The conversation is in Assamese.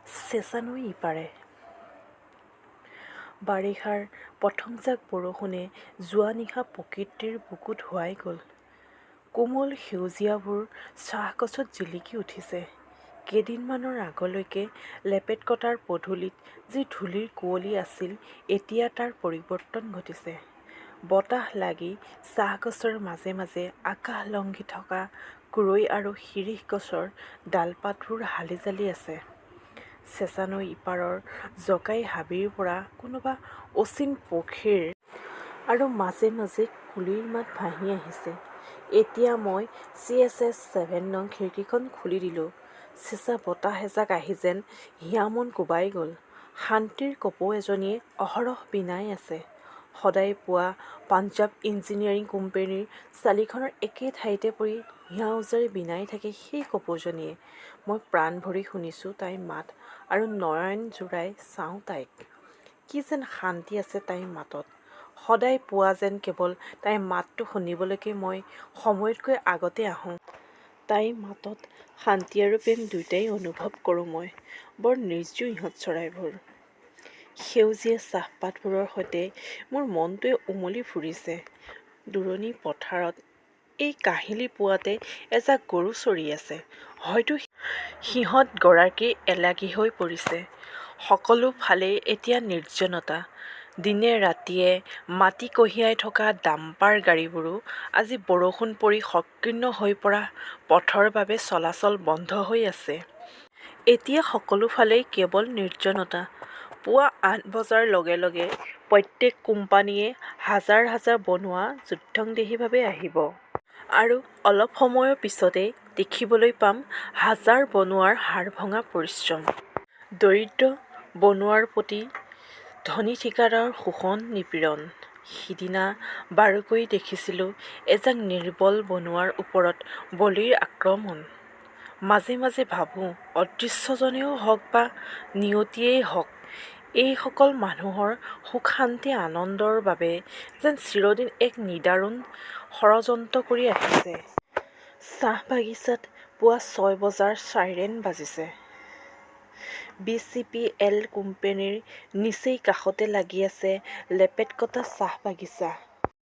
চেঁচানৈ ইপাৰে। বাৰিষাৰ প্ৰথম জাক বৰষুণে যোৱা নিশা প্ৰকৃতিৰ বুকুত হোৱাই গ'ল। কোমল সেউজীয়াবোৰ চাহগছত জিলিকি উঠিছে। কেইদিনমানৰ আগলৈকে লেপেটকটাৰ পদূলিত যি ধূলিৰ কুঁৱলী আছিল, এতিয়া তাৰ পৰিৱৰ্তন ঘটিছে। বতাহ লাগি চাহগছৰ মাজে মাজে আকাশ লংঘি থকা কুৰৈ আৰু শিৰীষ গছৰ ডালপাতবোৰ হালি জালি আছে। চেঁচানৈ ইপাৰৰ জকাই হাবিৰ পৰা কোনোবা অচিন পক্ষীৰ আৰু মাজে মাজে কুলিৰ মাত ভাহি আহিছে। এতিয়া মই CSS-7 নং খিৰিকীখন খুলি দিলোঁ। চেঁচা বতাহ এজাক আহি যেন হিয়া-মন কোবাই গ'ল। শান্তিৰ কপৌ এজনীয়ে অহৰহ বিনাই আছে। সদায় পুৱা পাঞ্জাৱ ইঞ্জিনিয়াৰিং কোম্পানীৰ চালিখনৰ একে ঠাইতে পৰি হিয়া উজাৰি বিনাই থাকে সেই কপৌজনীয়ে। মই প্ৰাণ ভৰি শুনিছোঁ তাইৰ মাত আৰু নয়ন জোৰাই চাওঁ তাইক। কি যেন শান্তি আছে তাইৰ মাতত। সদায় পুৱা যেন কেৱল তাইৰ মাতটো শুনিবলৈকে মই সময়তকৈ আগতে আহোঁ। তাইৰ মাতত শান্তি আৰু প্ৰেম দুয়োটাই অনুভৱ কৰোঁ মই। বৰ নিৰ্জীৱ ইহঁত চৰাইবোৰ। সেউজীয়া চাহপাতবোৰৰ সৈতে মোৰ মনটোৱে উমলি ফুৰিছে। দূৰণি পথাৰত এই কাহিলী পুৱাতে এজাক গৰু চৰি আছে। হয়তো সিহঁত গৰাকী এলাগী হৈ পৰিছে। সকলো ফালেই এতিয়া নিৰ্জনতা। দিনে ৰাতিয়ে মাটি কঢ়িয়াই থকা ডাম্পাৰ গাড়ীবোৰো আজি বৰষুণ পৰি সংকীৰ্ণ হৈ পৰা পথৰ বাবে চলাচল বন্ধ হৈ আছে। এতিয়া সকলো ফালেই কেৱল নিৰ্জনতা। পুৱা ৮ বজাৰ লগে লগে প্ৰত্যেক কোম্পানীয়ে হাজাৰ হাজাৰ বনুৱা যুদ্ধংদেহীভাৱে আহিব। আৰু অলপ সময়ৰ পিছতেই দেখিবলৈ পাম হাজাৰ বনুৱাৰ হাড়-ভঙা পৰিশ্ৰম। দৰিদ্ৰ বনুৱাৰ প্ৰতি ধনী ঠিকাদাৰৰ শোষণ নিপীড়ন। সিদিনা বাৰুকৈ দেখিছিলোঁ এজাক নিৰ্বল বনুৱাৰ ওপৰত বলিৰ আক্ৰমণ। মাজে মাজে ভাবোঁ অদৃশ্যজনেই হওক বা নিয়তিয়েই হওক, এইসকল মানুহৰ সুখ-শান্তি আনন্দৰ বাবে যেন চিৰদিন এক নিদাৰুণ ষড়যন্ত্ৰ কৰি আহিছে। চাহ বাগিচাত পুৱা ৬ বজাৰ চাইৰেণ বাজিছে। BCPL কোম্পানীৰ নিচেই কাষতে লাগি আছে লেপেটকটা চাহ বাগিচা।